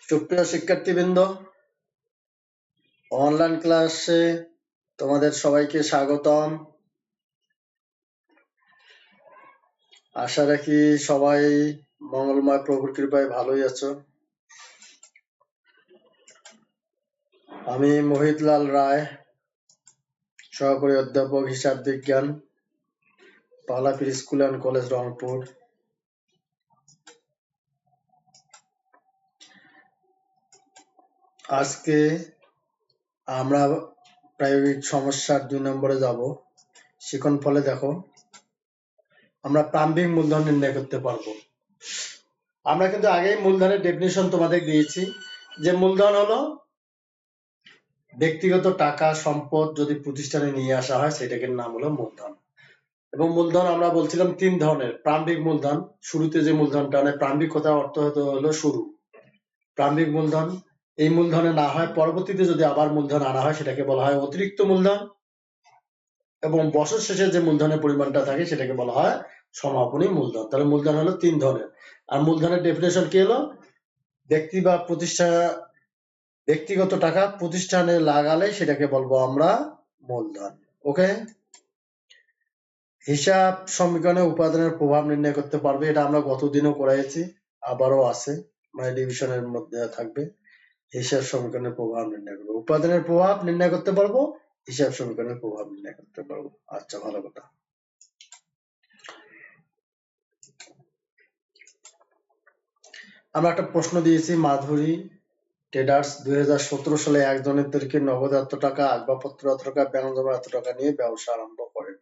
সুপ্রিয় শিক্ষার্থীবৃন্দ, অনলাইন ক্লাসে তোমাদের সবাইকে স্বাগতম। আশা রাখি সবাই মঙ্গলময় প্রভুর কৃপায় ভালোই আছো। আমি মোহিতলাল রায়, সহকারী অধ্যাপক হিসাব বিজ্ঞান, পালাপির স্কুল অ্যান্ড কলেজ, রংপুর। আজকে আমরা প্রায়োগিক সমস্যার 2 নম্বরে যাব। শিখন ফলে দেখো, আমরা প্রারম্ভিক মূলধন নির্ণয় করতে পারবো। আমরা কিন্তু আগেই মূলধনের ডেফিনিশন তোমাদের দিয়েছি, যে মূলধন হলো ব্যক্তিগত টাকা সম্পদ যদি প্রতিষ্ঠানে নিয়ে আসা হয় সেটাকে নাম হলো মূলধন। এবং মূলধন আমরা বলছিলাম 3 ধরনের। প্রারম্ভিক মূলধন, শুরুতে যে মূলধনটা মানে প্রারম্ভিক কথার অর্থ হলো শুরু। প্রারম্ভিক মূলধন এই মূলধনে না হয় পরবর্তীতে যদি আবার মূলধন আনা হয় সেটাকে বলা হয় অতিরিক্ত মূলধন। এবং বছর শেষে যে মূলধনের পরিমাণটা থাকে সেটাকে বলা হয় সমাপনী মূলধন। তাহলে মূলধন হলো 3 ধরনের। আর মূলধনের ডেফিনেশন কি হলো? ব্যক্তি বা প্রতিষ্ঠান ব্যক্তিগত টাকা প্রতিষ্ঠানে লাগালে সেটাকে বলবো আমরা মূলধন। ওকে, হিসাব সমীকরণে উপাদানের প্রভাব নির্ণয় করতে পারবে, এটা আমরা গতদিনও করাইছি, আবারও আছে, মানে ডিভিশনের মধ্যে থাকবে। হিসাব সমীকরণের প্রভাব নির্ণয় করবো, উপাদানের প্রভাব নির্ণয় করতে পারবো, হিসাব সমীকরণের প্রভাব নির্ণয় করতে পারবো। আচ্ছা, ভালো কথা। আমরা একটা প্রশ্ন দিয়েছি, মাধুরী ট্রেডার্স 2017 সালে একজনেরদেরকে নগদ এত টাকা, আসবাবপত্র এত টাকা, ব্যাংক জমা এত টাকা নিয়ে ব্যবসা আরম্ভ করেন।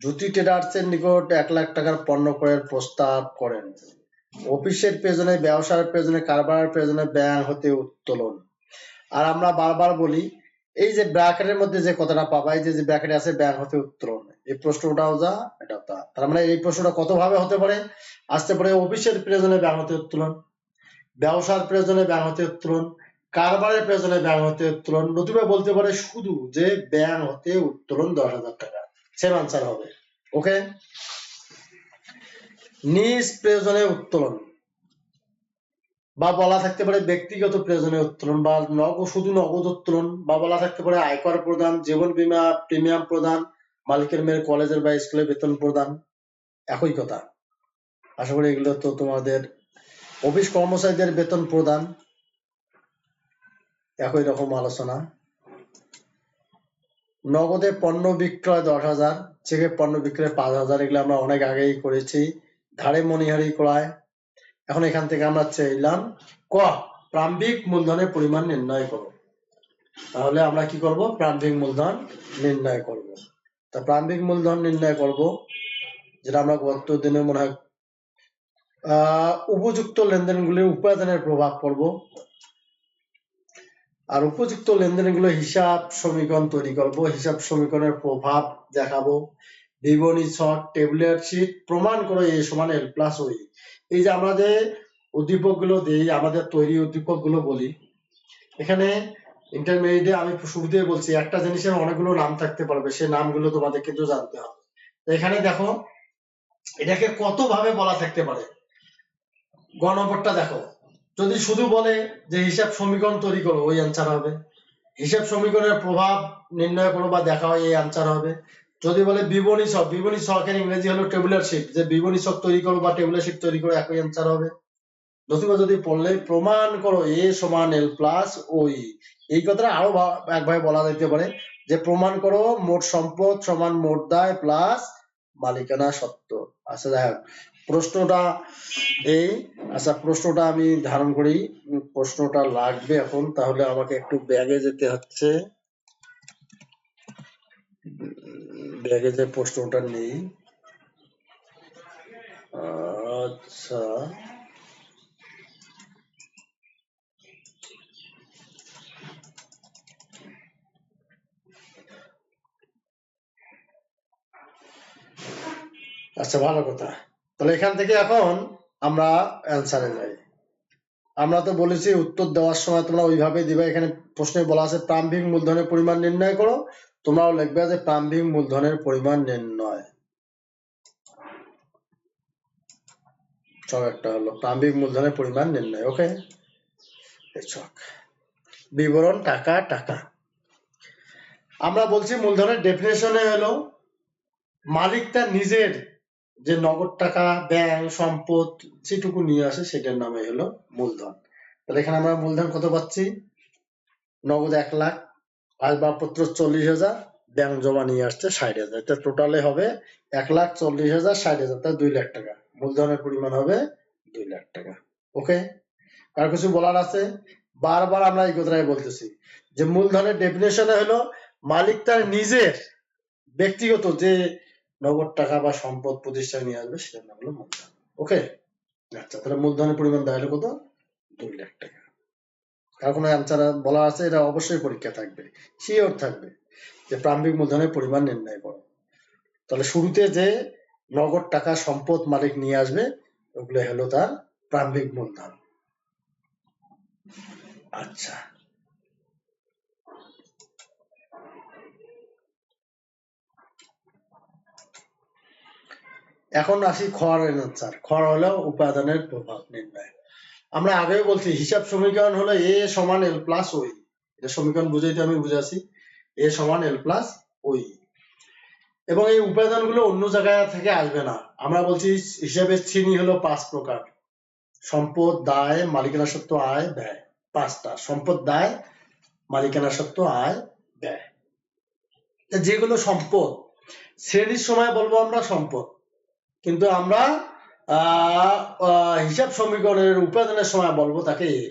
জ্যোতি ট্রেডার্সের নিকট 1 লাখ টাকার পণ্য ক্রয়ের প্রস্তাব করেন। অফিসের প্রয়োজনে, ব্যবসার প্রয়োজনে, কারবারের প্রয়োজনে ব্যাংক হতে উত্তোলন। আর আমরা বারবার বলি, এই যে ব্র্যাকেটের মধ্যে যে কথাটা পাবা, এই যে ব্র্যাকেটে আছে ব্যাংক হতে উত্তোলন, এই প্রশ্নটাও যা এটা তা। তার মানে এই প্রশ্নটা কত ভাবে হতে পারে? আসতে পারে অফিসের প্রয়োজনে ব্যাংক হতে উত্তোলন, ব্যবসার প্রয়োজনে ব্যাংক হতে উত্তোলন, কারবারের প্রয়োজনে ব্যাংক হতে উত্তোলন, নতুবা বলতে পারে শুধু যে ব্যাংক হতে উত্তোলন 10,000 টাকা। সেম আনসার হবে। ওকে, নিজ প্রয়োজনে উত্তোলন, বা বলা থাকতে পারে ব্যক্তিগত প্রয়োজনে উত্তোলন, বা শুধু নগদ উত্তোলন, বা বলা থাকতে পারে আয়কর প্রদান, জীবন বীমা প্রিমিয়াম প্রদান, মালিকের মেয়ের কলেজের বা স্কুলের বেতন প্রদান, একই কথা। আশা করি এগুলো তো তোমাদের অফিস কর্মচারীদের বেতন প্রদান, একই রকম আলোচনা। নগদে পণ্য বিক্রয় 10,000, চেকে পণ্য বিক্রয় 5,000, এগুলো আমরা অনেক আগেই করেছি। ধারে মণিহারি ক্রয়। এখন এখান থেকে আমরা চাইলাম ক, প্রারম্ভিক মূলধনের পরিমাণ নির্ণয় করো। তাহলে আমরা কি করব? প্রারম্ভিক মূলধন নির্ণয় করব। তা প্রারম্ভিক মূলধন নির্ণয় করব, যেটা আমরা গত দিনে মনে হয় উপযুক্ত লেনদেনগুলির উপাদানের প্রভাব করব। আর উপযুক্ত লেনদেনগুলো হিসাব সমীকরণ তৈরি করব, হিসাব সমীকরণের প্রভাব দেখাবো, বিবরণী ছক, টেবুলার শীট, প্রমাণ করো এ সমান এল প্লাস ওই। এই যে আমাদের উদ্দীপক গুলো দিই, আমাদের তৈরি উদ্দীপক গুলো বলি, এখানে ইন্টারমিডিয়েটে আমি শুরুতে বলছি একটা জিনিসের অনেকগুলো নাম থাকতে পারবে, সেই নামগুলো তোমাদের কিন্তু জানতে হবে। এখানে দেখো, এটাকে কত ভাবে বলা থাকতে পারে। গ নম্বরটা দেখো, যদি শুধু বলে যে হিসাব সমীকরণ তৈরি করো, ওই অ্যান্সার হবে। হিসাব সমীকরণের প্রভাব নির্ণয় করো বা দেখা হয়, এই অ্যান্সার হবে। যদি বলে বিবরণী ছক, বিবরণী ছকের ইংরেজি হলো টেবুলার শিট, যে বিবরণী ছক তৈরি করো বা টেবুলার শিট তৈরি করো, একই অ্যান্সার হবে। নতুবা যদি পড়লে প্রমাণ করো এ সমান এল প্লাস ওই, এই কথাটা আরো একভাবে বলা যেতে পারে, যে প্রমাণ করো মোট সম্পদ সমান মোট দায় প্লাস মালিকানা সত্ত্ব। আচ্ছা, যাই হোক, প্রশ্নটা এই, আচ্ছা প্রশ্নটা আমি ধারণ করি, প্রশ্নটা লাগবে এখন, তাহলে আমাকে একটু ব্যাগে যেতে হচ্ছে, ব্যাগে যে প্রশ্নটা নেই। আচ্ছা, আচ্ছা, ভালো কথা। তাহলে এখান থেকে এখন আমরা অ্যান্সারে যাই। আমরা তো বলেছি উত্তর দেওয়ার সময় তোমরা ওইভাবে দিবে। এখানে প্রশ্নে বলা আছে প্রারম্ভিক মূলধনের পরিমাণ নির্ণয় করো, তোমরাও লিখবে যে প্রারম্ভিক মূলধনের পরিমাণ নির্ণয়। সব একটা হলো প্রারম্ভিক মূলধনের পরিমাণ নির্ণয়। ওকে, ছক বিবরণ টাকা টাকা। আমরা বলছি মূলধনের ডেফিনেশনে হলো মালিক তার নিজের যে নগদ টাকা ব্যাংক সম্পদ যেটুকু নিয়ে আসে সেটার নামে হলো মূলধন। তাহলে এখানে আমরা মূলধন কত পাচ্ছি, নগদ 1 লাখ, আসবাবপত্র 40,000, ব্যাংক জমা নিয়ে আসছে 60,000, এটা টোটালে হবে 1,40,000 60,000, তাই 2 লাখ টাকা। মূলধনের পরিমাণ হবে 2 লাখ টাকা। ওকে, আর কিছু বলার আছে? বারবার আমরা এই কথাটাই বলতেছি যে মূলধনের ডেফিনেশনে হলো মালিক তার নিজের ব্যক্তিগত যে নগদ টাকা বা সম্পদ প্রতিষ্ঠানে নিয়ে আসবে সেটার নাম হলো মূলধন। ওকে, আচ্ছা, তাহলে মূলধনের পরিমাণ দেওয়া হলো কত, 2 লাখ টাকা। আর কোনো অ্যান্সার বলা আছে? এটা অবশ্যই পরীক্ষা থাকবে, শিওর থাকবে যে প্রারম্ভিক মূলধনের পরিমাণ নির্ণয় করো। তাহলে শুরুতে যে নগদ টাকা সম্পদ মালিক নিয়ে আসবে ওগুলো হলো তার প্রারম্ভিক মূলধন। আচ্ছা, এখন আসি খর অ্যান্সার। খর হলো উপাদানের প্রভাব নির্ণয়। আমরা আগেও বলছি হিসাব সমীকরণ হলো এ সমান এল প্লাস ওই। এটা সমীকরণ বুঝাইতে আমি বুঝাচ্ছি, এ সমান এল প্লাস ওই। এবং এই উপাদানগুলো অন্য জায়গা থেকে আসবে না। আমরা বলছি হিসাবের শ্রেণী হলো 5 প্রকার: সম্পদ, দায়, মালিকানা সত্ত্ব, আয়, ব্যয়। 5টা: সম্পদ, দায়, মালিকানা সত্ত্ব, আয়, ব্যয়। যেগুলো সম্পদ শ্রেণীর সময় বলবো আমরা সম্পদ, কিন্তু আমরা হিসাব সমীকরণের উপাদানের সময় বলবো তাকে এ।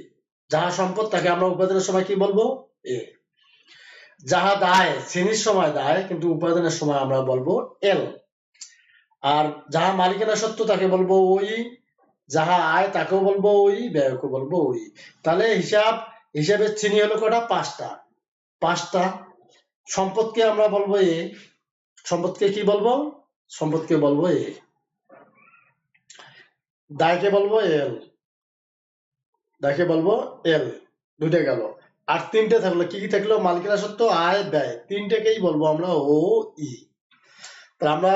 যাহা সম্পদ তাকে আমরা উপাদানের সময় কি বলবো, এ। যাহা দায় শ্রেণীর সময় দায়, কিন্তু উপাদানের সময় আমরা বলবো এল। আর যাহা মালিকানা সত্ত্ব তাকে বলবো ওই, যাহা আয় তাকেও বলবো ওই, ব্যয়কে বলবো ওই। তাহলে হিসাবের শ্রেণী হলো কটা, 5টা। সম্পদকে আমরা বলবো এ, সম্পদকে কি বলবো, সম্পদকে বলবো এ। দায়কে বলবো এল, দায়কে বলবো এল। 2টে গেল, আর 3টে থাকলো। কি কি থাকলো, মালিকানা সত্ত্ব, আয়, ব্যয়। 3টেকেই বলবো আমরা ও ই। তাহলে আমরা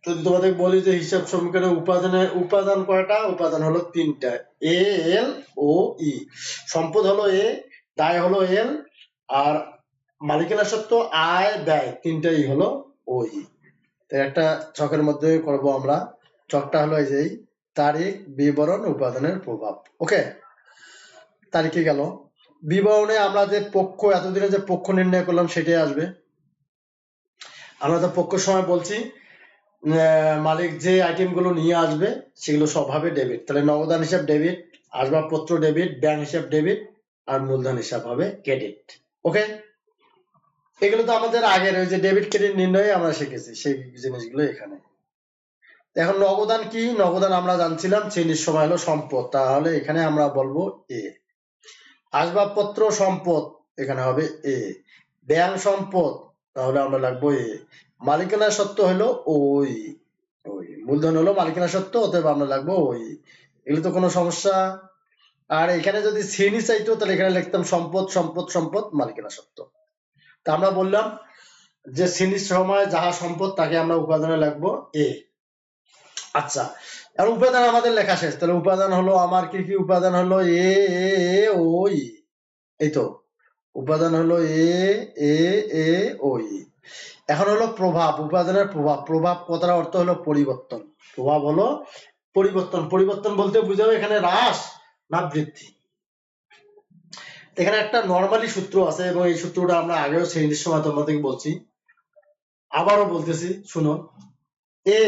যদি তোমাদের বলি যে হিসাব সমীকরণের উপাদান কয়টা, উপাদান হলো 3টা, এ, এল, ও, ই। সম্পদ হলো এ, দায় হলো এল, আর মালিকানা সত্ত্ব, আয়, ব্যয়, 3টাই হলো ও, ই। একটা ছকের মধ্যে করব আমরা। ছকটা হলো এই যে তারিখ, বিবরণ, উপাদানের প্রভাব। ওকে, তারিখে গেল। বিবরণে আমরা যে পক্ষ, এতদিনে যে পক্ষ নির্ণয় করলাম সেটাই আসবে। আমরা তো পক্ষের সময় বলছি মালিক যে আইটেম গুলো নিয়ে আসবে সেগুলো সব হবে ডেবিট। তাহলে নগদান হিসাব ডেবিট, আসবাবপত্র ডেবিট, ব্যাংক হিসাব ডেবিট, আর মূলধন হিসাব হবে ক্রেডিট। ওকে, এগুলো তো আমাদের আগের ওই যে ডেবিট ক্রেডিট নির্ণয়ে আমরা শিখেছি, সেই জিনিসগুলো এখানে। এখন নগদান কি, নগদান আমরা জানছিলাম শ্রেণীর সময় হলো সম্পদ, তাহলে এখানে আমরা বলবো এ। আসবাবপত্র সম্পদ, এখানে হবে এ। ব্যাংক সম্পদ, তাহলে আমরা লাগবো এ। মালিকানা সত্ত্ব হলো ওই, মূলধন হলো মালিকানা সত্ত্ব, অতএব আমরা লাগবো ওই। এগুলো তো কোনো সমস্যা। আর এখানে যদি শ্রেণী চাইতো তাহলে এখানে লিখতাম সম্পদ সম্পদ সম্পদ মালিকানা সত্ত্ব। তা আমরা বললাম যে শ্রেণীর সময় যাহা সম্পদ তাকে আমরা উপাদানে লাগবো এ। আচ্ছা, আর উপাদান আমাদের লেখা শেষ। তাহলে উপাদান হলো আমার কি কি উপাদান হলো এ, ও, ই। এই তো উপাদান হলো এ, এ, ও, ই। এখন হলো প্রভাব, উপাদানের প্রভাব। প্রভাব কথার অর্থ হলো পরিবর্তন। প্রভাব হলো পরিবর্তন। পরিবর্তন বলতে বুঝাবে এখানে হ্রাস না বৃদ্ধি। এখানে একটা নরমালি সূত্র আছে এবং এই সূত্রটা আমরা আগেও শ্রেণীর সময় তোমাদেরকে বলছি, আবারও বলতেছি শুনো। এ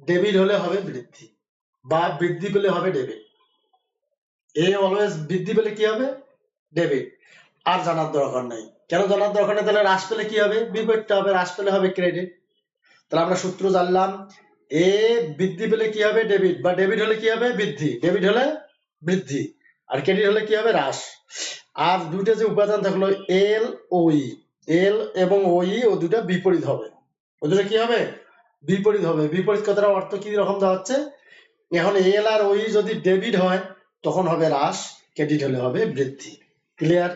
ডেবিট হলে হবে বৃদ্ধি, বা বৃদ্ধি পেলে হবে ডেবিট। এ অলওয়েজ বৃদ্ধি পেলে কি হবে, ডেবিট। আর জানার দরকার নাই। কেন জানার দরকার নেই? তাহলে হ্রাস পেলে কি হবে, বিপরীতটা হবে, হ্রাস পেলে হবে ক্রেডিট। তাহলে আমরা সূত্র জানলাম, এ বৃদ্ধি পেলে কি হবে, ডেবিট, বা ডেবিট হলে কি হবে, বৃদ্ধি, ডেবিট হলে বৃদ্ধি, আর ক্রেডিট হলে কি হবে, হ্রাস। আর দুইটা যে উপাদান থাকলো এল, ওই, এল এবং ওই, ও দুটা বিপরীত হবে। ও দুটা কি হবে, বিপরীত হবে। বিপরীত কথার অর্থ কি রকম দেওয়া হচ্ছে, এখন এল আর ওই যদি ডেবিট হয় তখন হবে হ্রাস, ক্রেডিট হলে হবে বৃদ্ধি। ক্লিয়ার?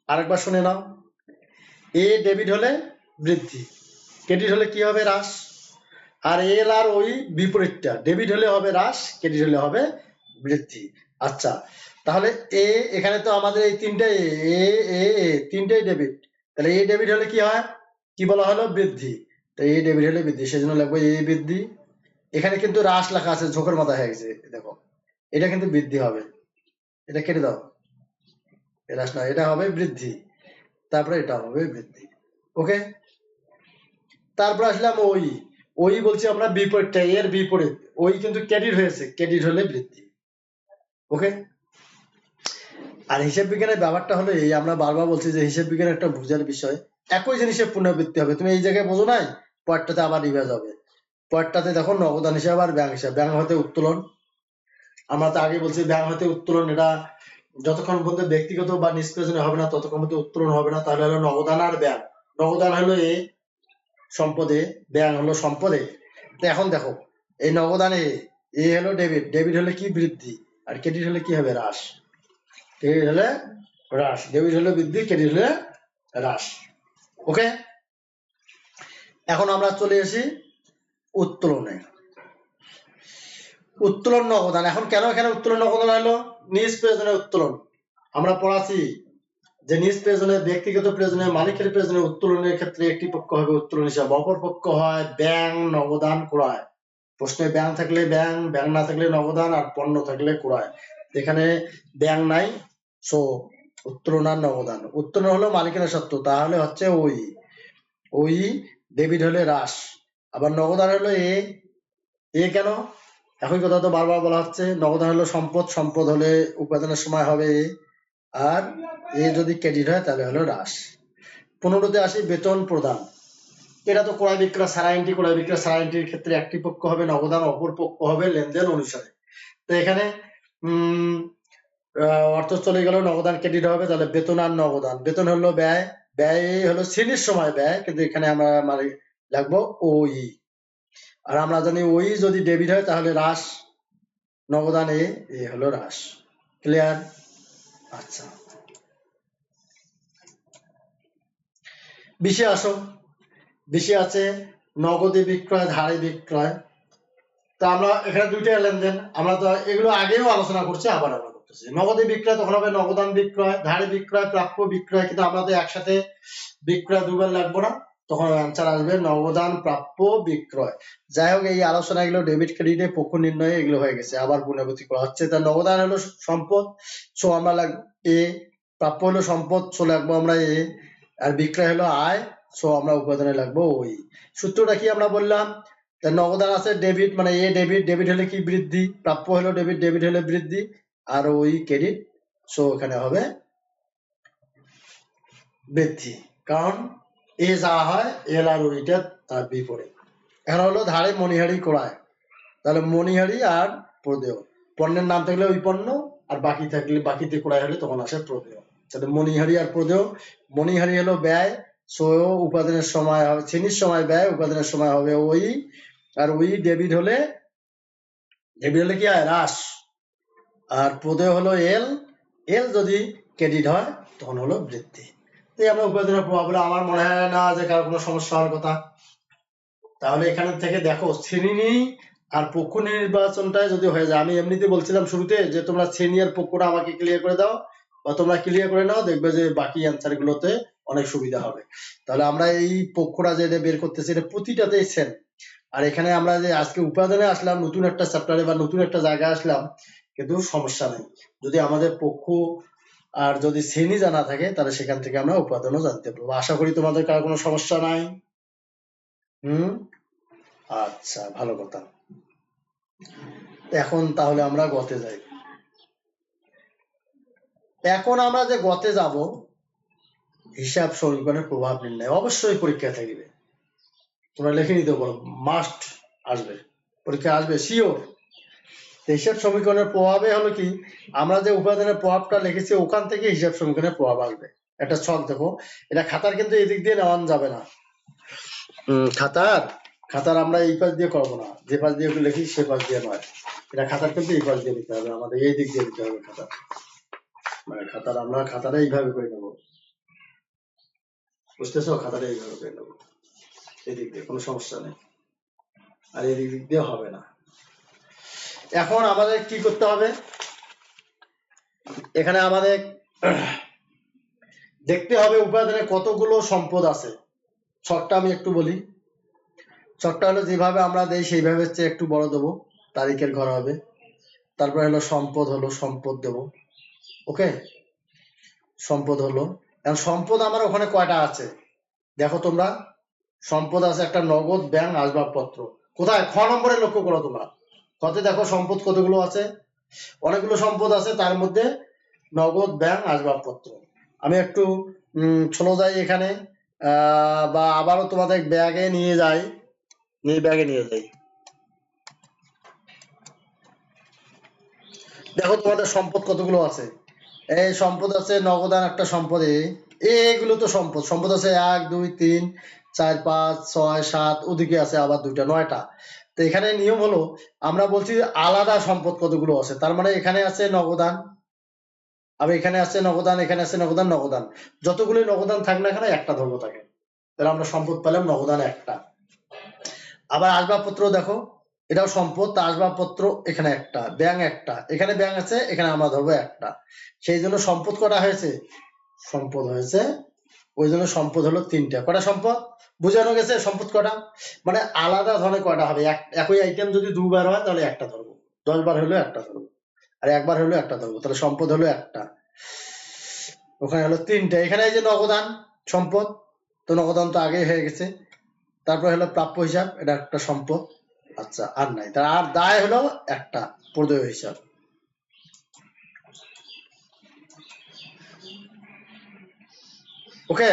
আরেকবার শুনে নাও। এ ডেবিট হলে বৃদ্ধি, ক্রেডিট হলে কি হবে, হ্রাস। আর এল আর ওই বিপরীতটা, ডেবিট হলে হবে হ্রাস, ক্রেডিট হলে হবে বৃদ্ধি। আচ্ছা, তাহলে এ এখানে তো আমাদের এই তিনটাই এ এ এ তিনটাই ডেবিট, তাহলে এ ডেবিট হলে কি হয়, কি বলা হলো, বৃদ্ধি। তো এ ডেবিট হলে বৃদ্ধি, সেজন্য লাগবে এ বৃদ্ধি। এখানে কিন্তু হ্রাস লেখা আছে, ঝোঁকের মাথা হয়ে গেছে, দেখো এটা কিন্তু বৃদ্ধি হবে, এটা কেটে দাও, হ্রাস না, এটা হবে বৃদ্ধি, তারপরে এটা হবে বৃদ্ধি। ওকে, তারপর আসলাম ওই, ওই বলছি আমরা বিপরীতটা, এর বিপরীত, ওই কিন্তু ক্রেডিট হয়েছে, ক্রেডিট হলে বৃদ্ধি। ওকে, আর হিসাব বিজ্ঞানের ব্যাপারটা হলো এই, আমরা বারবার বলছি যে হিসাব বিজ্ঞান একটা বোঝার বিষয়, একই জিনিসের পুনরাবৃত্তি হবে, তুমি এই জায়গায় বোঝো নাই, পরেরটাতে আবার রিভাইজ হবে। পরেরটাতে দেখো নগদান হিসাব আর ব্যাংক হিসাব, ব্যাংক হতে উত্তোলন, আমরা তো আগে বলছি ব্যাংক হতে উত্তোলন, এটা যতক্ষণ পর্যন্ত ব্যক্তিগত বা নিষ্প্রয়োজনীয় হবে না ততক্ষণ পর্যন্ত উত্তোলন হবে না। তাহলে হলো নগদান আর ব্যাংক, নগদান হলো এ সম্পদে, ব্যাংক হলো সম্পদে। তো এখন দেখো এই নগদানে এ হলো ডেবিট, ডেবিট হলে কি, বৃদ্ধি, আর ক্রেডিট হলে কি হবে, হ্রাস। ক্রেডিট হলে হ্রাস, ডেবিট হলে বৃদ্ধি, ক্রেডিট হলে হ্রাস। ওকে, এখন আমরা চলে আসি উত্তোলনে। উত্তোলন নগদান, এখন কেন এখানে উত্তোলন নগদান হলো, নিজ প্রয়োজনে উত্তোলন। আমরা পড়াচ্ছি যে নিজ প্রয়োজনে, ব্যক্তিগত প্রয়োজনে, মালিকের প্রয়োজনে উত্তোলনের ক্ষেত্রে একটি পক্ষ হবে উত্তোলন হিসাব, অপর পক্ষ হয় ব্যাংক, নগদান, ক্রয়। প্রশ্নে ব্যাংক থাকলে ব্যাংক, ব্যাংক না থাকলে নগদান, আর পণ্য থাকলে ক্রয়। এখানে ব্যাংক নাই, সো উত্তোলন আর নগদান। উত্তোলন হলো মালিকের সত্ত্ব, তাহলে হচ্ছে ওই, ওই ডেবিট হলে হ্রাস, আবার নগদান হলো এ, এ কেন, একই কথা তো বারবার বলা হচ্ছে, নগদান হলো সম্পদ, সম্পদ হলে উপাদানের সময় হবে এ, আর এ যদি ক্রেডিট হয় তাহলে হলো হ্রাস। 15তে আসি বেতন প্রদান, এটা তো ক্রয় বিক্রয় ছাড়া এন্ট্রি, ক্রয় বিক্রয় ছাড়া এন্ট্রির ক্ষেত্রে একটি পক্ষ হবে নগদান, অপর পক্ষ হবে লেনদেন অনুসারে। তো এখানে অর্থ চলে গেল, নগদান ক্রেডিট হবে, তাহলে বেতন আর নগদান, বেতন হলো ব্যয়, ব্যয় হলো শ্রেণীর সময় ব্যয়, কিন্তু এখানে আমরা মানে লাগবো ওই, আর আমরা জানি ওই যদি ডেবিট হয় তাহলে হ্রাস, নগদান এ, এ হলো হ্রাস। ক্লিয়ার? আচ্ছা, বেশি আসো, বেশি আছে নগদে বিক্রয়, ধারে বিক্রয়। তা আমরা এখানে দুইটা লেনদেন, আমরা তো এগুলো আগেও আলোচনা করছি, আবার আমরা করতেছি। নগদে বিক্রয় তখন হবে নগদান বিক্রয়, ধারে বিক্রয়, প্রাপ্য বিক্রয়, কিন্তু আমরা তো একসাথে বিক্রয় দুবার লাগবো না, তখন অ্যান্সার আসবে নগদান, প্রাপ্য, বিক্রয়। যাই হোক, এই আলোচনা এগুলো ডেবিট ক্রেডিটে পক্ষ নির্ণয়ে এগুলো হয়ে গেছে, আবার পুনরাবৃত্তি করা হচ্ছে। তা নগদান হলো সম্পদ, সো আমরা লাগবো এ, প্রাপ্য হলো সম্পদ, সো লাগবো আমরা এ, আর বিক্রয় হলো আয়, সো আমরা উপাদানে লাগবো ওই। সূত্রটা কি আমরা বললাম, নগদান আছে ডেবিট, মানে এ ডেবিট, ডেবিট হলে কি, বৃদ্ধি, প্রাপ্য হলো ডেবিট, ডেবিট হলে বৃদ্ধি, আর ওই ক্রেডিট, সো এখানে হবে বৃদ্ধি, কারণ এ যা হয় এল আর ওইটা তার বিপরীত। এখন হলো ধারে মণিহারি ক্রয়, তাহলে মণিহারি আর প্রদেয়, পণ্যের নাম থাকলে ওই পণ্য, আর বাকি থাকলে, বাকিতে ক্রয় হলে তখন আসে প্রদেয়। তাহলে মণিহারি আর প্রদেয়, মণিহারি হলো ব্যয়, সো উপাদানের সময় হবে, শ্রেণীর সময় ব্যয়, উপাদানের সময় হবে ওই, আর ওই ডেবিট হলে, ডেবিট হলে কি হয়, হ্রাস, আর প্রদেয় হলো এল, এল যদি ক্রেডিট হয় তখন হলো বৃদ্ধি। এই আমরা উপাদানের প্রভাব হলো, আমার মনে হয় না যে কারো কোনো সমস্যা হওয়ার কথা। তাহলে এখানে থেকে দেখো শ্রেণী আর পক্ষ নির্বাচনটা যদি হয়ে যায়, আমি এমনিতে বলছিলাম শুরুতে যে তোমরা শ্রেণী আর পক্ষটা আমাকে ক্লিয়ার করে দাও, বা তোমরা ক্লিয়ার করে নাও, দেখবে যে বাকি অ্যান্সার গুলোতে অনেক সুবিধা হবে। তাহলে আমরা এই পক্ষটা যেটা বের করতেছি, এটা প্রতিটাতেই সেম। আর এখানে আমরা যে আজকে উপাদানে আসলাম, নতুন একটা চ্যাপ্টারে বা নতুন একটা জায়গায় আসলাম, কিন্তু সমস্যা নেই, যদি আমাদের পক্ষ আর যদি শ্রেণী জানা থাকে তাহলে সেখান থেকে আমরা উপাদানও জানতে পারবো। আশা করি তোমাদের কার কোনো সমস্যা নাই। হুম, আচ্ছা, ভালো কথা। এখন তাহলে আমরা গতে যাই। এখন আমরা যে গতে যাব, হিসাব সমীকরণের প্রভাব নির্ণয় অবশ্যই পরীক্ষা থাকবে, তোমরা লিখে নিতে পারো, মাস্ট আসবে, পরীক্ষা আসবে শিওর। হিসাব সমীকরণের প্রভাবে হলো কি, আমরা যে উপাদানের প্রভাবটা লিখেছি ওখান থেকে হিসাব সমীকরণের প্রভাব আসবে। একটা ছক দেখো, এটা খাতার কিন্তু এদিক দিয়ে নেওয়া যাবে না, খাতার, খাতার আমরা এই পাশ দিয়ে করবো না, যে পাশ দিয়ে লিখি সে পাশ দিয়ে নয়, এটা খাতার কিন্তু এই পাশ দিয়ে নিতে হবে, আমাদের এই দিক দিয়ে নিতে হবে খাতার, মানে খাতার আমরা খাতাটা এইভাবে করে নেবো, বুঝতেছো, খাতাটা এইভাবে করে নেবো, এদিক দিয়ে কোনো সমস্যা নেই, আর এদিক দিয়ে হবে না। এখন আমাদের কি করতে হবে, এখানে আমাদের দেখতে হবে উপাদানে কতগুলো সম্পদ আছে। ছকটা আমি একটু বলি। ছকটা হলো যেভাবে আমরা দেই সেইভাবে হচ্ছে একটু বড় দেবো, তারিখের ঘর হবে, তারপরে হলো সম্পদ দেব। ওকে, সম্পদ হলো, এখন সম্পদ আমার ওখানে কয়টা আছে দেখো তোমরা। সম্পদ আছে একটা নগদ, ব্যাংক, আসবাবপত্র। কোথায়? খ নম্বরে লক্ষ্য করো তোমরা। কত দেখো সম্পদ কতগুলো আছে, অনেকগুলো সম্পদ আছে, তার মধ্যে নগদ, ব্যাংক, আসবাবপত্র। আমি একটু চলে যাই এখানে, বা আবারও তোমাদের ব্যাগে নিয়ে যাই, দেখো তোমাদের সম্পদ কতগুলো আছে। এই সম্পদ আছে নগদান একটা সম্পদ, এগুলো তো সম্পদ। সম্পদ আছে 1 2 3 4 5 6 7, ওদিকে আছে আবার দুইটা, 9টা। তো এখানে নিয়ম হলো আমরা বলছি আলাদা সম্পদ কতগুলো আছে, তার মানে এখানে আছে নগদান, আবার এখানে আছে নগদান, এখানে আছে নগদান, নগদান। যতগুলোই নগদান থাক না এখানে একটা ধর্ম থাকে, তাহলে আমরা সম্পদ পেলাম নগদান একটা। আবার আসবাবপত্র দেখো, এটাও সম্পদ, তা আসবাবপত্র এখানে একটা, ব্যাংক একটা, এখানে ব্যাংক আছে, এখানে আমরা ধরবো একটা। সেই জন্য সম্পদ কটা হয়েছে? সম্পদ হয়েছে, ওই জন্য সম্পদ হলো 3টা। কটা সম্পদ বুঝানো গেছে? সম্পদ কটা মানে আলাদা ধরনের কয়টা হবে, একই আইটেম যদি 2বার হয় তাহলে একটা ধরবো, 10 বার হলেও একটা ধরবো, আর একবার হলেও একটা ধরবো, তাহলে সম্পদ হলো একটা। ওখানে হলো 3টা। এখানে এই যে নগদান সম্পদ, তো নগদান তো আগেই হয়ে গেছে। তারপর হলো প্রাপ্য হিসাব, এটা একটা সম্পদ। আচ্ছা, আর নাই, তার আর দায় হলো একটা, প্রদেয় হিসাব। ওকে,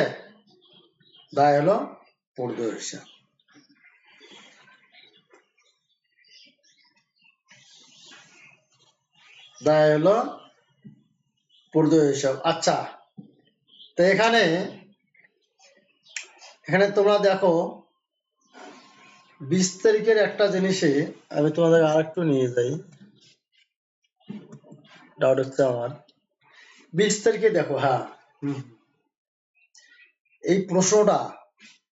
দায় হলো প্রদেয় হিসাব। দায় হলো প্রদেয় হিসাব। আচ্ছা, তো এখানে তোমরা দেখো 20 তারিখের একটা জিনিসে আমি তোমাদের আর একটু নিয়ে যাই, ডাউট হচ্ছে আমার। 20 তারিখে দেখো, হ্যাঁ, এই প্রশ্নটা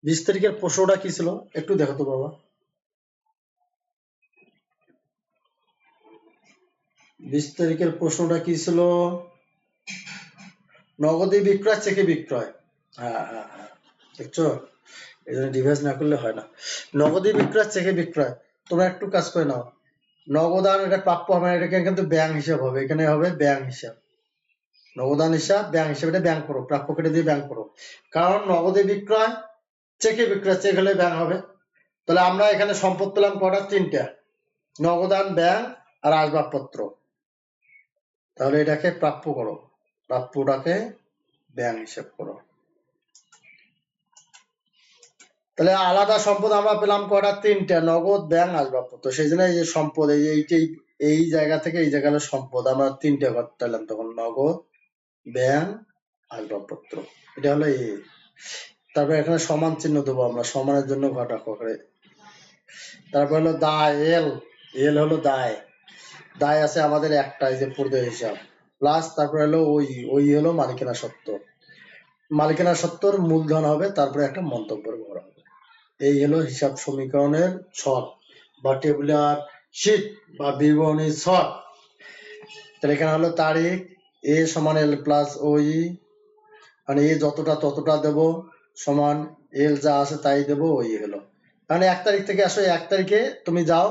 20 তারিখের প্রশ্নটা কি ছিল একটু দেখো তো বাবা। 20 তারিখের প্রশ্নটা কি ছিল? নগদে বিক্রয়, চেকে বিক্রয়। হ্যাঁ হ্যাঁ হ্যাঁ, দেখছো, এই জন্য ডিভাইস না করলে হয় না। নগদে বিক্রয়, চেকে বিক্রয়, তোমরা একটু কাজ করে নাও। নগদান এটা প্রাপ্য হবে না, এটা কিন্তু ব্যাংক হিসাব হবে, এখানে হবে ব্যাংক হিসাব। নগদান হিসাব, ব্যাংক হিসাব, এটা ব্যাংক করো, প্রাপ্য কেটে দিয়ে ব্যাংক করো। কারণ নগদে বিক্রয়, চেকে বিক্রয়, চেক হলে ব্যাংক হবে। তাহলে আমরা এখানে সম্পদ পেলাম কটা? 3টা, নগদান, ব্যাংক আর আসবাবপত্র। তাহলে এটাকে প্রাপ্য করো, প্রাপ্যটাকে ব্যাংক হিসাব করো। তাহলে আলাদা সম্পদ আমরা পেলাম কটা? 3টা, নগদ, ব্যাংক, আসবাবপত্র। সেই জন্য এই যে সম্পদ, এই জায়গা থেকে এই জায়গা হলো সম্পদ, আমরা 3টা করতে পেলাম তখন, নগদ, ব্যাংক, আসবাবপত্র। এটা হলো তারপর এখানে সমান চিহ্ন দেবো আমরা, সমানের জন্য ঘটা করে। তারপর হলো দায়, এল হলো দায়। দায় আছে আমাদের একটা, এই যে প্রদেয় হিসাব, প্লাস তারপর হলো ওই হলো মালিকানা সত্ত্ব। মালিকানা সত্ত্বর মূলধন হবে, তারপরে একটা মন্তব্যের ঘর হবে। এই হলো হিসাব সমীকরণের ছক বা টেবুলার শিট বা বিবরণী ছক। তাহলে এখানে হলো তারিখ, এ সমান এল প্লাস ওই, মানে এ যতটা ততটা দেব, সমান এল যা আছে তাই দেব, ওই হলো। মানে 1 তারিখ থেকে আসো, 1 তারিখে তুমি যাও,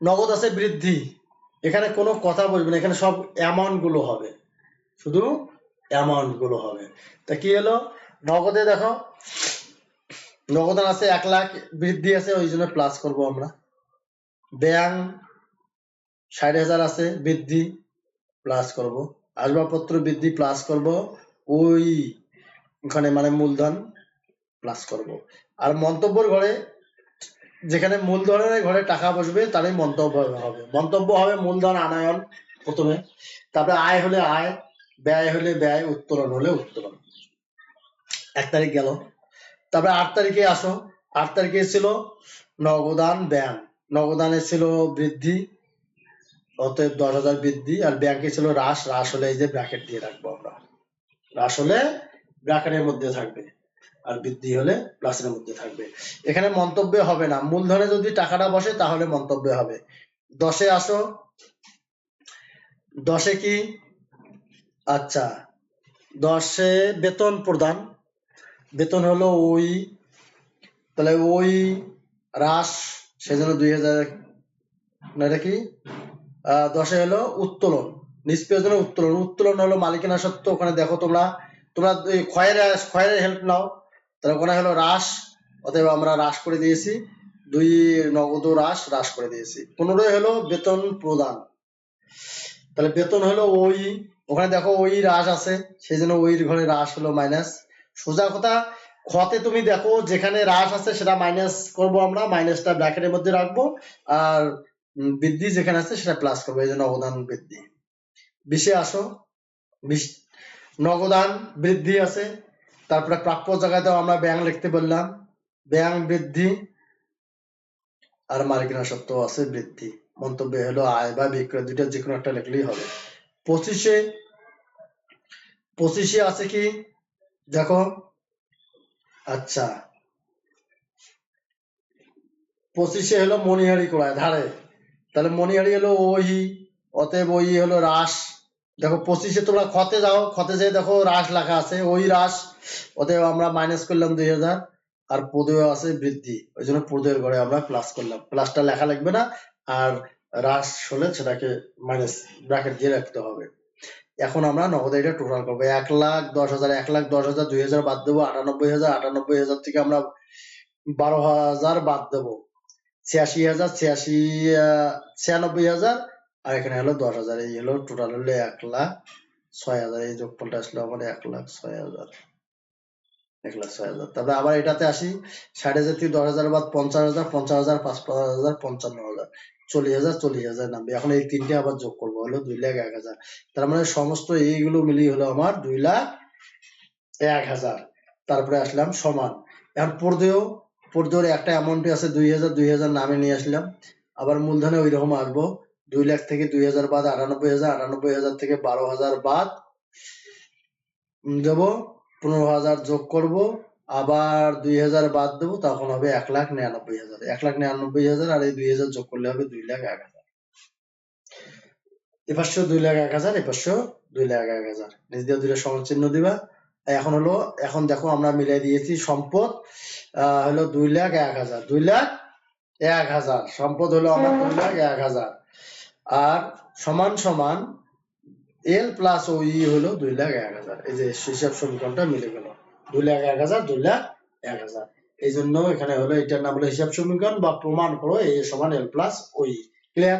নগদ আছে বৃদ্ধি, এখানে কোনো কথা বলবে না, এখানে সব অ্যামাউন্ট গুলো হবে, শুধু অ্যামাউন্ট গুলো হবে। তা কি হলো, নগদে দেখো নগদান আছে 1 লাখ, বৃদ্ধি আছে ওই জন্য প্লাস করব আমরা। ব্যাংক 60,000 আছে, বৃদ্ধি প্লাস করব। আসবাবপত্র বৃদ্ধি প্লাস করব, ওই ওখানে মানে মূলধন প্লাস করব। আর মন্তব্যের ঘরে, যেখানে মূলধনের ঘরে টাকা বসবে তারই মন্তব্য হবে। মন্তব্য হবে মূলধন আনয়ন প্রথমে, তারপরে আয় হলে আয়, ব্যয় হলে ব্যয়, উত্তোলন হলে উত্তোলন। 1 তারিখ গেল। তারপরে 8 তারিখে আসো, 8 তারিখে ছিল নগদান, ব্যাংক। নগদানে ছিল বৃদ্ধি, অতএব 10,000 বৃদ্ধি, আর ব্যাংকে ছিল হ্রাস। হ্রাস হলে এই যে ব্র্যাকেট দিয়ে রাখবো আমরা, হ্রাস হলে ব্র্যাকেটের মধ্যে থাকবে, আর বৃদ্ধি হলে প্লাসের মধ্যে থাকবে। এখানে মন্তব্য হবে না, মূলধনে যদি টাকাটা বসে তাহলে মন্তব্য হবে, 10-এ আসো। 10-এ কি? আচ্ছা, 10-এ বেতন প্রদান, বেতন হলো ওই, তাহলে ওই হ্রাস, সেজন্য 2000, না এটা কি? 10-এ হলো উত্তোলন, নিষ্প্রয়োজনে উত্তোলন, উত্তোলন হলো মালিকানা সত্ত্ব, ওখানে দেখো তোমরা তোমরা ক্ষয়ের হেল্প নাও, তাহলে ওখানে হলো হ্রাস, অতএব আমরা হ্রাস করে দিয়েছি, 2 নগদ হ্রাস করে দিয়েছি। 15 হলো বেতন প্রদান, তাহলে বেতন হলো ওই, ওখানে দেখো ওই হ্রাস আছে, সেই জন্য ওই ঘরে হ্রাস হলো মাইনাস। সোজা কথা, খতে তুমি দেখো যেখানে হ্রাস আছে সেটা মাইনাস করব, আমরা মাইনাসটা ব্র্যাকেটের মধ্যে রাখবো, আর বৃদ্ধি যেখানে আছে সেটা প্লাস করবো, এই জন্য অবদান বৃদ্ধি। 20-এ আসো, 20 নগদান বৃদ্ধি আছে, তারপরে প্রাপ্য জায়গাতেও আমরা ব্যাংক লিখতে বললাম, ব্যাংক বৃদ্ধি, আর মালিকানা সত্ত্ব আছে বৃদ্ধি। মন্তব্য হলো আয় বা বিক্রয়, দুইটা যে কোনো একটা লিখলেই হবে। 25-এ আছে কি দেখো, আচ্ছা 25-এ হলো মণিহারি ক্রয় ধারে, তাহলে মণিহারি হলো ওই, অতএব ওই হলো হ্রাস। দেখো 25-এ তোমরা খতে যাও, খতে যেয়ে দেখো হ্রাস লেখা আছে, ওই হ্রাস, অতএব আমরা মাইনাস করলাম 2000, আর পদেও আছে বৃদ্ধি, ওই জন্য পদের ঘরে আমরা প্লাস করলাম, প্লাসটা লেখা লাগবে না, আর হ্রাস হলে সেটাকে মাইনাস ব্র্যাকেট দিয়ে রাখতে হবে। এখন আমরা নগদ এটা টোটাল করবো, 1,10,000, 1,10,000, 2,000 বাদ দেবো, 98,000, 98,000 থেকে আমরা 12,000 বাদ দেবো, 86,000, 96,000, আর এখানে হলো 10,000, এই হলো টোটাল হলো 1,06,000, এই যোগফলটা আসলো আমার 1,06,000, 1,06,000। তারপরে আবার এটাতে আসি, 60,000 থেকে 10,000 বাদ 50,000, 50,000, 55,000, 55,000, 40,000, 40,000 নামবে। এখন এই তিনটে আবার যোগ করবো, হলো 2,01,000, তার মানে সমস্ত এইগুলো মিলিয়ে হলো আমার 2,01,000। তারপরে আসলাম সমান, এখন পর্দেও একটা অ্যামাউন্ট আছে 2,000, 2,000 নামে নিয়ে আসলাম, আবার মূলধনে ওই রকম আসবো, 2 লাখ থেকে 2,000 বাদ 98,000, 98,000 থেকে 12,000 বাদ দেবো, 15,000 যোগ করব, আবার 2,000 বাদ দেবো, তখন হবে 1,99,000, 1,99,000, আর এই 2,000 যোগ করলে হবে 2,01,000। এপাশেও 2,01,000, এপাশেও 2,01,000, নিচ দিয়ে দুইটা সমান চিহ্ন দিবা। এখন দেখো আমরা মিলাই দিয়েছি, সম্পদ হলো 2,01,000, 2,01,000 সম্পদ হলো আমার 2,01,000, আর সমান সমান এল প্লাস ওই হলো 2,01,000, এই যে হিসাব সমীকরণটা মিলে গেল, 2,01,000, 2,01,000। এই জন্য এখানে হলো এটার নাম হলো হিসাব সমীকরণ বা প্রমাণ করো এ সমান এল প্লাস ওই। ক্লিয়ার?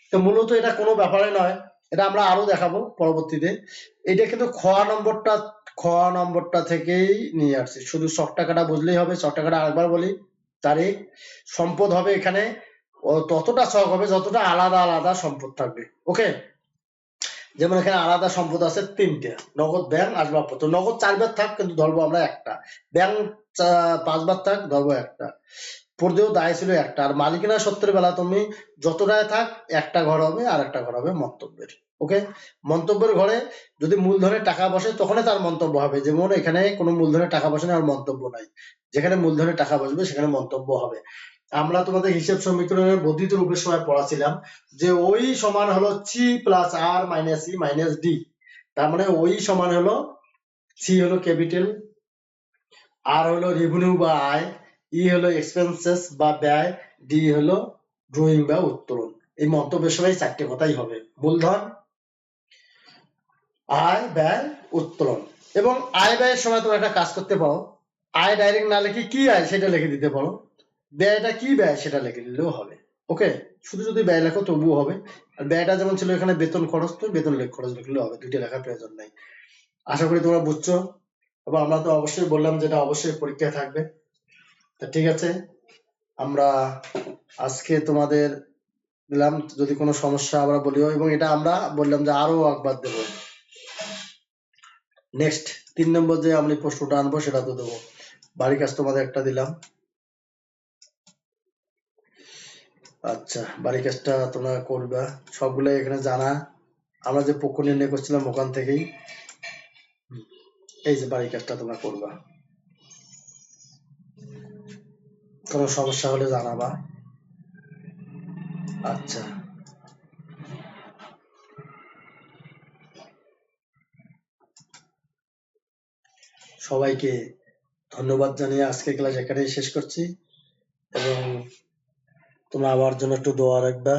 তো মূলত এটা কোনো ব্যাপারে নয়, এটা আমরা আরো দেখাবো পরবর্তীতে। এটা কিন্তু খ নম্বরটা থেকেই নিয়ে আসছি, শুধু শক টাকাটা বুঝলেই হবে। শক টাকাটা আরেকবার বলি, তারিখ, সম্পদ হবে এখানে ততটা শক হবে যতটা আলাদা আলাদা সম্পদ থাকবে। ওকে, যেমন এখানে আলাদা সম্পদ আছে 3টে, নগদ, ব্যাংক, আসবাবপত্র। নগদ 4 বার থাক, কিন্তু ধরবো আমরা একটা, ব্যাংক 5 বার থাক, ধরবো একটা, পর্দেও দায় ছিল একটা, আর মালিকানা সত্ত্বের বেলা তুমি যতটায় থাক একটা ঘর হবে, আর একটা ঘর হবে মন্তব্যের। ওকে, মন্তব্যের ঘরে যদি মূলধনের টাকা বসে তখনই তার মন্তব্য হবে, যেমন এখানে কোনো মূলধনের টাকা বসে না, আর মন্তব্য নাই, যেখানে মূলধনের টাকা বসবে সেখানে মন্তব্য হবে। আমরা তোমাদের হিসাব সমীকরণের বর্ধিত রূপের সময় পড়াছিলাম যে ওই সমান হলো সি প্লাস আর মাইনাস ই মাইনাস ডি, তার মানে ওই সমান হলো সি হলো ক্যাপিটাল, আর হলো রেভিনিউ বা আয়, ই হলো এক্সপেন্সেস বা ব্যয়, ডি হলো ড্রয়িং বা উত্তোলন। এই মন্তব্যের সময় 4টে কথাই হবে, মূলধন, আয়, ব্যয়, উত্তোলন। এবং আয় ব্যয়ের সময় তোমরা একটা কাজ করতে পারো, আয় ডাইরেক্ট না লিখে কি আয় সেটা লিখে দিতে পারো, ব্যয়টা কি ব্যয় সেটা লিখে দিলেও হবে। ওকে, শুধু যদি ব্যয় লেখো তবুও হবে, আর ব্যয়টা যেমন ছিল এখানে বেতন খরচ, তো বেতন খরচ লিখলেও হবে, দুইটা লেখার প্রয়োজন নাই। আশা করি তোমরা বুঝছো, এবং আমরা তো অবশ্যই বললাম যেটা অবশ্যই পরীক্ষায় থাকবে। তা ঠিক আছে, আমরা আজকে তোমাদের দিলাম, যদি কোনো সমস্যা আমরা বলিও, এবং এটা আমরা বললাম যে আরো একবার দেবো, নেক্সট 3 নম্বর যে আমি প্রশ্নটা আনবো সেটা তো দেবো। বাড়ির কাজ তোমাদের একটা দিলাম, আচ্ছা বাড়ির কাজটা তোমরা করবা, সবগুলো এখানে জানা, আমরা যে পক্ষ নির্ণয় করছিলাম ওখান থেকেই, এই যে বাড়ির কাজটা তোমরা করবা, কোনো সমস্যা হলে জানাবা। আচ্ছা। সবাইকে ধন্যবাদ জানিয়ে আজকে ক্লাস এখানেই শেষ করছি এবং তোমরা আমার জন্য একটু দোয়া রাখবা।